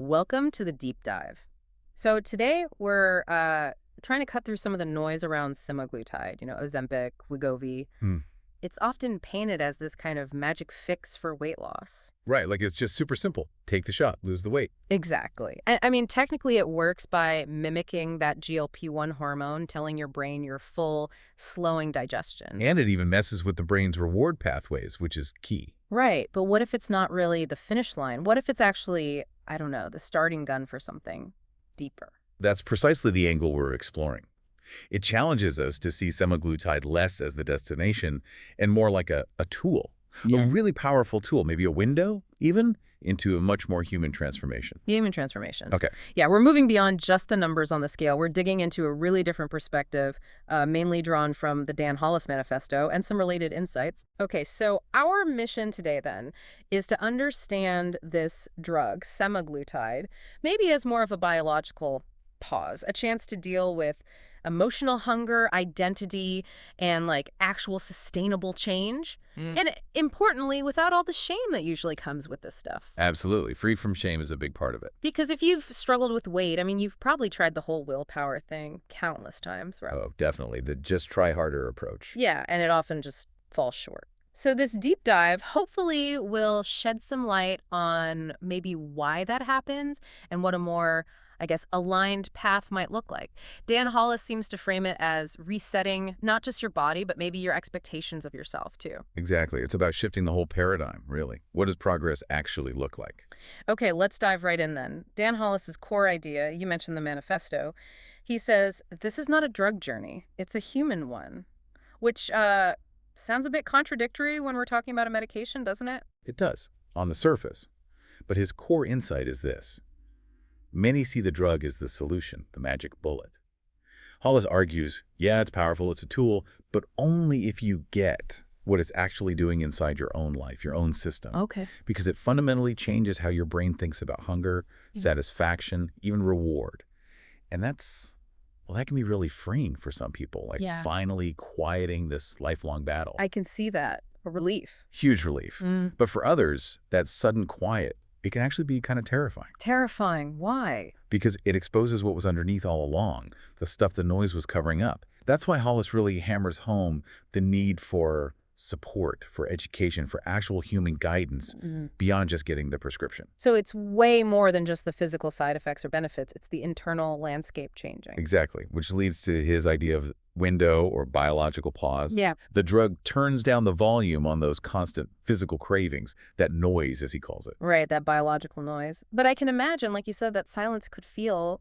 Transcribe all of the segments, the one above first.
Welcome to the deep dive. So today we're trying to cut through some of the noise around semaglutide, Ozempic, Wegovy. Hmm. It's often painted as this kind of magic fix for weight loss. Right, like it's just super simple. Take the shot, lose the weight. Exactly. I mean, technically it works by mimicking that GLP-1 hormone, telling your brain you're full, slowing digestion. And it even messes with the brain's reward pathways, which is key. Right, but what if it's not really the finish line? What if it's actually, I don't know, the starting gun for something deeper? That's precisely the angle we're exploring. It challenges us to see semaglutide less as the destination and more like a tool, a Yeah. really powerful tool, maybe a window even into a much more human transformation. Human transformation. Okay, Yeah, we're moving beyond just the numbers on the scale. We're digging into a really different perspective, mainly drawn from the Dan Hollis Manifesto and some related insights. Okay, so our mission today then is to understand this drug, semaglutide, maybe as more of a biological pause, a chance to deal with emotional hunger, identity, and like actual sustainable change. And importantly, without all the shame that usually comes with this stuff. absolutely. Free from shame is a big part of it. Because if you've struggled with weight, I mean, you've probably tried the whole willpower thing countless times, right? Oh, definitely. The just try harder approach. Yeah, and it often just falls short. So this deep dive hopefully will shed some light on maybe why that happens and what a more, I guess, aligned path might look like. Dan Hollis seems to frame it as resetting not just your body, but maybe your expectations of yourself too. Exactly. It's about shifting the whole paradigm, really. What does progress actually look like? Okay, let's dive right in then. Dan Hollis's core idea, you mentioned the manifesto. He says, this is not a drug journey, it's a human one, which sounds a bit contradictory when we're talking about a medication, doesn't it? It does, on the surface. But his core insight is this. Many see the drug as the solution, the magic bullet. Hollis argues, yeah, it's powerful, it's a tool, but only if you get what it's actually doing inside your own life, your own system. Okay. Because it fundamentally changes how your brain thinks about hunger, satisfaction, even reward. And well, that can be really freeing for some people, like Yeah. finally quieting this lifelong battle. I can see that. A relief. Huge relief. Mm. But for others, that sudden quiet, it can actually be kind of terrifying Terrifying. Why? because it exposes what was underneath all along, the stuff the noise was covering up. That's why Hollis really hammers home the need for support, for education, for actual human guidance beyond just getting the prescription. So it's way more than just the physical side effects or benefits. It's the internal landscape changing. Exactly, which leads to his idea of window or biological pause. Yeah. The drug turns down the volume on those constant physical cravings, that noise, as he calls it. Right, that biological noise. But I can imagine, like you said, that silence could feel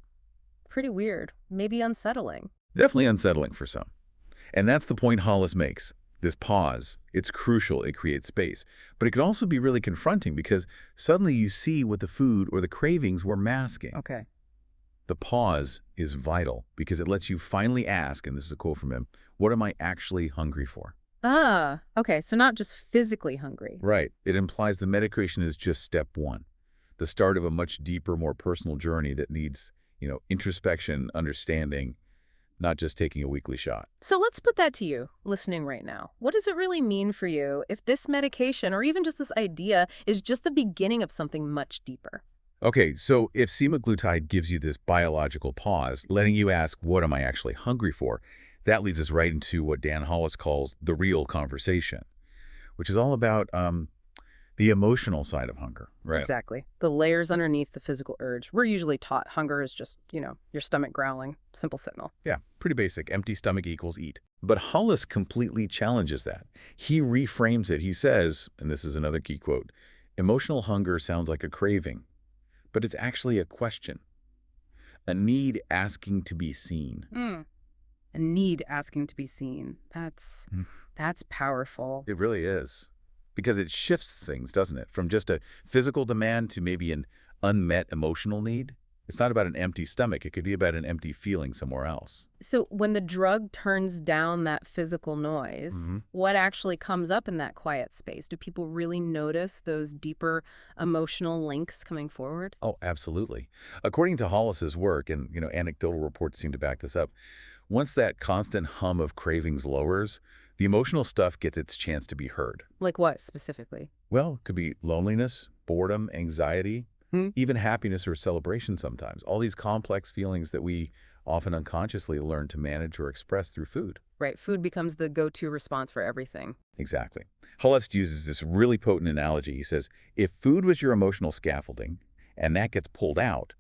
pretty weird, maybe unsettling. Definitely unsettling for some. And that's the point Hollis makes. This pause, it's crucial, it creates space. But it could also be really confronting because suddenly you see what the food or the cravings were masking. Okay. The pause is vital because it lets you finally ask, and this is a quote from him, what am I actually hungry for? Ah, okay. So not just physically hungry. Right. It implies the medication is just step one, the start of a much deeper, more personal journey that needs, introspection, understanding, not just taking a weekly shot. So let's put that to you, listening right now. What does it really mean for you if this medication or even just this idea is just the beginning of something much deeper? Okay, so if semaglutide gives you this biological pause, letting you ask, what am I actually hungry for? That leads us right into what Dan Hollis calls the real conversation, which is all about the emotional side of hunger, right? Exactly. The layers underneath the physical urge. We're usually taught hunger is just, your stomach growling. Simple signal. Yeah, pretty basic. Empty stomach equals eat. But Hollis completely challenges that. He reframes it. He says, and this is another key quote, emotional hunger sounds like a craving, but it's actually a question, a need asking to be seen. A need asking to be seen. That's powerful. It really is. Because it shifts things, doesn't it? From just a physical demand to maybe an unmet emotional need. It's not about an empty stomach. It could be about an empty feeling somewhere else. So when the drug turns down that physical noise, what actually comes up in that quiet space? Do people really notice those deeper emotional links coming forward? Oh, absolutely. According to Hollis's work, and anecdotal reports seem to back this up, once that constant hum of cravings lowers, the emotional stuff gets its chance to be heard. Like what specifically? Well, it could be loneliness, boredom, anxiety, even happiness or celebration sometimes. All these complex feelings that we often unconsciously learn to manage or express through food. Right, food becomes the go-to response for everything. Exactly. Hullist uses this really potent analogy. He says, if food was your emotional scaffolding and that gets pulled out,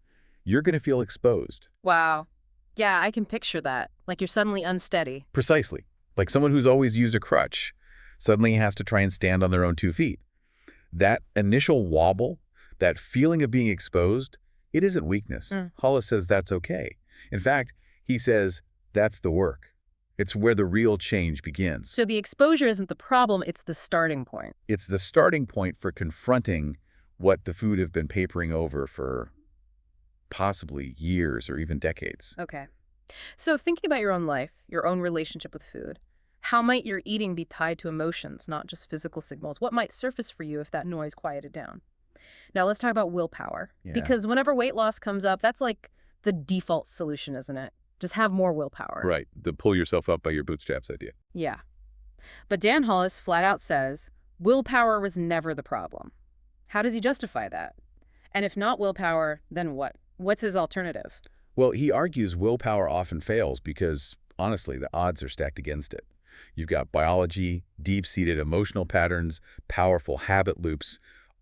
you're going to feel exposed. Wow. Yeah, I can picture that. Like you're suddenly unsteady. Precisely. Like someone who's always used a crutch suddenly has to try and stand on their own 2 feet. That initial wobble, that feeling of being exposed, it isn't weakness. Hollis says that's okay. In fact, he says that's the work. It's where the real change begins. So the exposure isn't the problem, it's the starting point. It's the starting point for confronting what the food have been papering over for possibly years or even decades. Okay. So thinking about your own life, your own relationship with food, how might your eating be tied to emotions, not just physical signals? What might surface for you if that noise quieted down? Now let's talk about willpower. Yeah. Because whenever weight loss comes up, that's like the default solution, isn't it? Just have more willpower. Right. The pull yourself up by your bootstraps idea. Yeah. But Dan Hollis flat out says willpower was never the problem. How does he justify that? And if not willpower, then what? What's his alternative? Well, he argues willpower often fails because, honestly, the odds are stacked against it. You've got biology, deep-seated emotional patterns, powerful habit loops,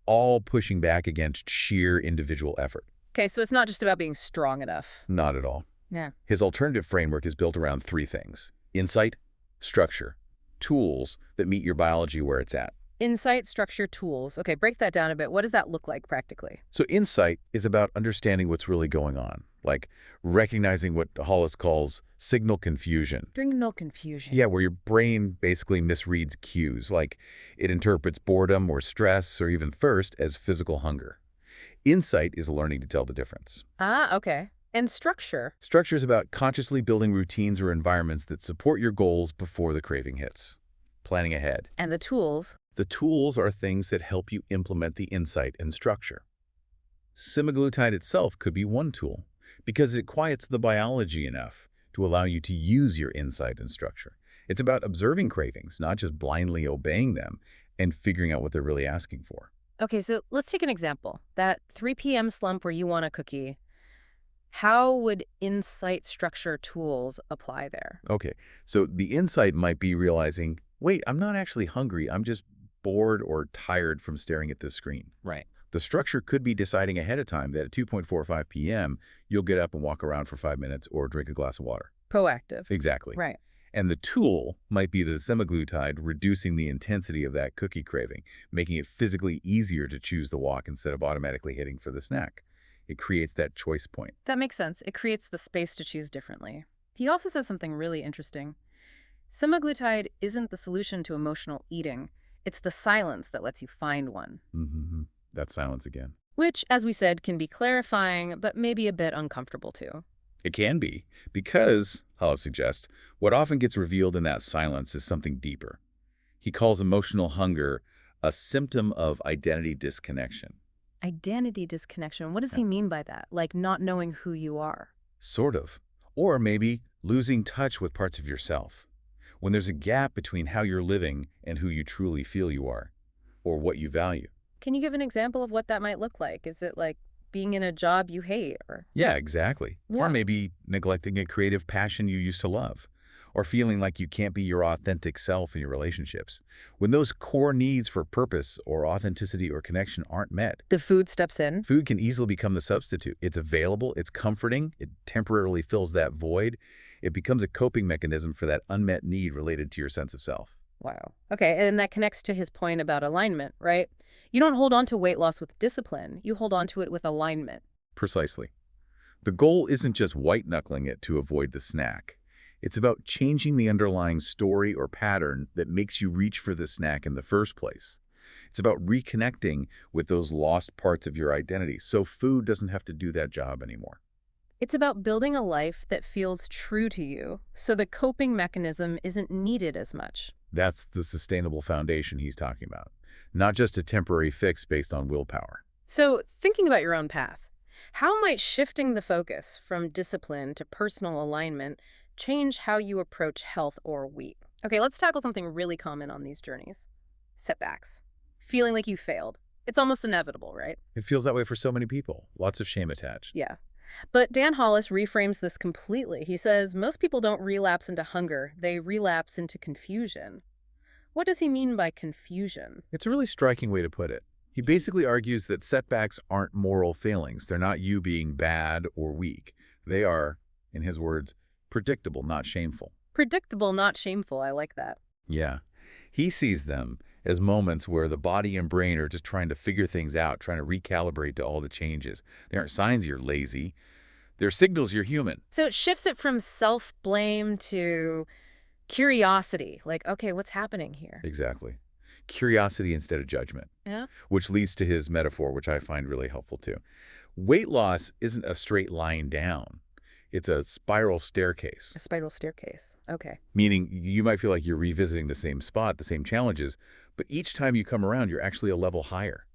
all pushing back against sheer individual effort. Okay, so it's not just about being strong enough. Not at all. Yeah. His alternative framework is built around 3 things: insight, structure, tools that meet your biology where it's at. Insight, structure, tools. Okay, break that down a bit. What does that look like practically? So insight is about understanding what's really going on, like recognizing what Hollis calls signal confusion. Signal confusion. Yeah, where your brain basically misreads cues, like it interprets boredom or stress or even thirst as physical hunger. Insight is learning to tell the difference. Ah, okay. And structure. Structure is about consciously building routines or environments that support your goals before the craving hits. Planning ahead. And the tools. The tools are things that help you implement the insight and structure. Semaglutide itself could be one tool because it quiets the biology enough to allow you to use your insight and structure. It's about observing cravings, not just blindly obeying them and figuring out what they're really asking for. Okay, so let's take an example. That 3 p.m. slump where you want a cookie. How would insight, structure, tools apply there? Okay, so the insight might be realizing, wait, I'm not actually hungry. I'm just bored or tired from staring at this screen. Right. The structure could be deciding ahead of time that at 2:45 p.m., you'll get up and walk around for 5 minutes or drink a glass of water. Proactive. Exactly. Right. And the tool might be the semaglutide reducing the intensity of that cookie craving, making it physically easier to choose the walk instead of automatically hitting for the snack. It creates that choice point. That makes sense. It creates the space to choose differently. He also says something really interesting. Semaglutide isn't the solution to emotional eating. It's the silence that lets you find one. That silence again. Which, as we said, can be clarifying, but maybe a bit uncomfortable too. It can be, because, Hollis suggests, what often gets revealed in that silence is something deeper. He calls emotional hunger a symptom of identity disconnection. Identity disconnection. What does he mean by that? Like not knowing who you are? Sort of. Or maybe losing touch with parts of yourself. When there's a gap between how you're living and who you truly feel you are, or what you value. Can you give an example of what that might look like? Is it like being in a job you hate? Yeah, exactly. Yeah. Or maybe neglecting a creative passion you used to love, or feeling like you can't be your authentic self in your relationships. When those core needs for purpose or authenticity or connection aren't met, The food steps in. food can easily become the substitute. It's available, it's comforting, it temporarily fills that void. It becomes a coping mechanism for that unmet need related to your sense of self. Wow. Okay, and that connects to his point about alignment, right? You don't hold on to weight loss with discipline. You hold on to it with alignment. Precisely. The goal isn't just white-knuckling it to avoid the snack. It's about changing the underlying story or pattern that makes you reach for the snack in the first place. It's about reconnecting with those lost parts of your identity so food doesn't have to do that job anymore. It's about building a life that feels true to you, so the coping mechanism isn't needed as much. That's the sustainable foundation he's talking about, not just a temporary fix based on willpower. So, thinking about your own path, how might shifting the focus from discipline to personal alignment change how you approach health or weight? Okay, let's tackle something really common on these journeys. Setbacks. Feeling like you failed. It's almost inevitable, right? It feels that way for so many people. Lots of shame attached. Yeah. But Dan Hollis reframes this completely. He says most people don't relapse into hunger, they relapse into confusion. What does he mean by confusion? It's a really striking way to put it. He basically argues that setbacks aren't moral failings. They're not you being bad or weak. They are, in his words, predictable, not shameful. Predictable, not shameful. I like that. Yeah. He sees them as moments where the body and brain are just trying to figure things out, trying to recalibrate to all the changes. They aren't signs you're lazy. They're signals you're human. So it shifts it from self-blame to curiosity. Like, okay, what's happening here? Exactly. Curiosity instead of judgment, Yeah. which leads to his metaphor, which I find really helpful too. Weight loss isn't a straight line down. It's a spiral staircase, A spiral staircase. Okay. meaning you might feel like you're revisiting the same spot, the same challenges, but each time you come around, you're actually a level higher.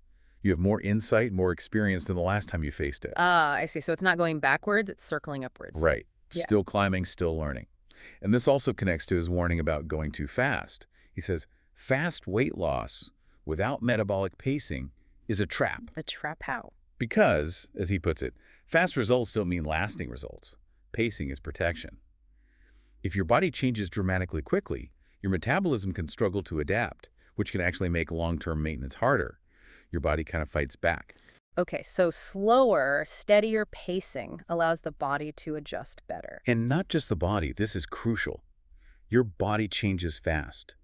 You have more insight, more experience than the last time you faced it. Ah, I see. So it's not going backwards, it's circling upwards. Right. Yeah. Still climbing, still learning. And this also connects to his warning about going too fast. He says, fast weight loss without metabolic pacing is a trap. A trap how? Because, as he puts it, fast results don't mean lasting results. Pacing is protection. If your body changes dramatically quickly, your metabolism can struggle to adapt, which can actually make long-term maintenance harder. Your body kind of fights back. Okay, so slower, steadier pacing allows the body to adjust better. And not just the body, this is crucial. Your body changes fast.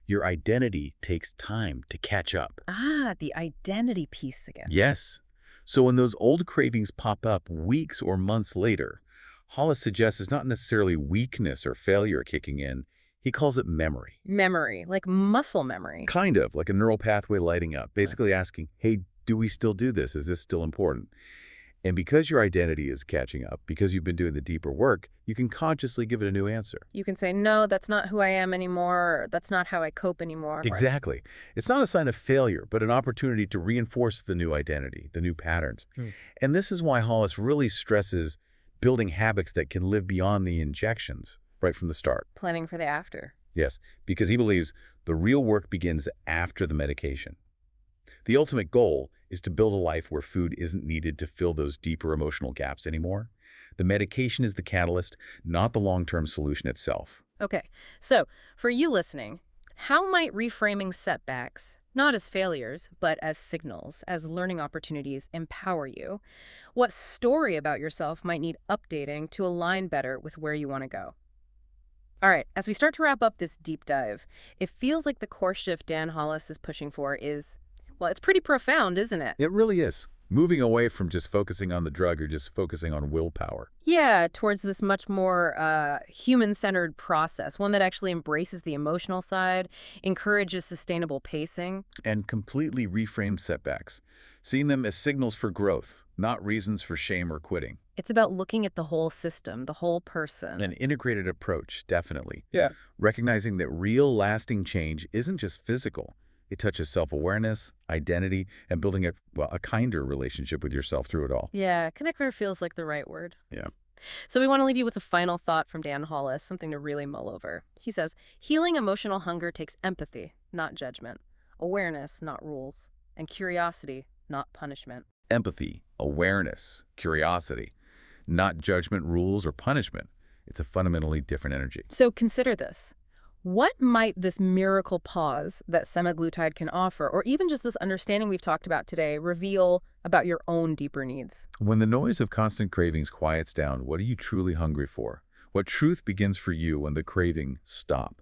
Your identity takes time to catch up. Ah, the identity piece again. Yes. So when those old cravings pop up weeks or months later, Hollis suggests it's not necessarily weakness or failure kicking in. He calls it memory. Memory, like muscle memory. Kind of like a neural pathway lighting up, basically asking, hey, do we still do this? Is this still important? And because your identity is catching up, because you've been doing the deeper work, you can consciously give it a new answer. You can say, no, that's not who I am anymore. Or, that's not how I cope anymore. Exactly. It's not a sign of failure, but an opportunity to reinforce the new identity, the new patterns. And this is why Hollis really stresses building habits that can live beyond the injections right from the start. Planning for the after. Yes, because he believes the real work begins after the medication. The ultimate goal is to build a life where food isn't needed to fill those deeper emotional gaps anymore. The medication is the catalyst, not the long-term solution itself. Okay, so for you listening, how might reframing setbacks, not as failures, but as signals, as learning opportunities, empower you? What story about yourself might need updating to align better with where you want to go? All right, as we start to wrap up this deep dive, it feels like the core shift Dan Hollis is pushing for is, well, it's pretty profound, isn't it? It really is. Moving away from just focusing on the drug or just focusing on willpower. Yeah, towards this much more human-centered process, one that actually embraces the emotional side, encourages sustainable pacing. And completely reframe setbacks, seeing them as signals for growth, not reasons for shame or quitting. It's about looking at the whole system, the whole person. An integrated approach, definitely. Yeah. Recognizing that real lasting change isn't just physical. It touches self-awareness, identity, and building a kinder relationship with yourself through it all. Yeah, connector feels like the right word. Yeah. So we want to leave you with a final thought from Dan Hollis, something to really mull over. He says, healing emotional hunger takes empathy, not judgment, awareness, not rules, and curiosity, not punishment. Empathy, awareness, curiosity, not judgment, rules, or punishment. It's a fundamentally different energy. So consider this. What might this miracle pause that semaglutide can offer, or even just this understanding we've talked about today, reveal about your own deeper needs? When the noise of constant cravings quiets down, what are you truly hungry for? What truth begins for you when the cravings stop?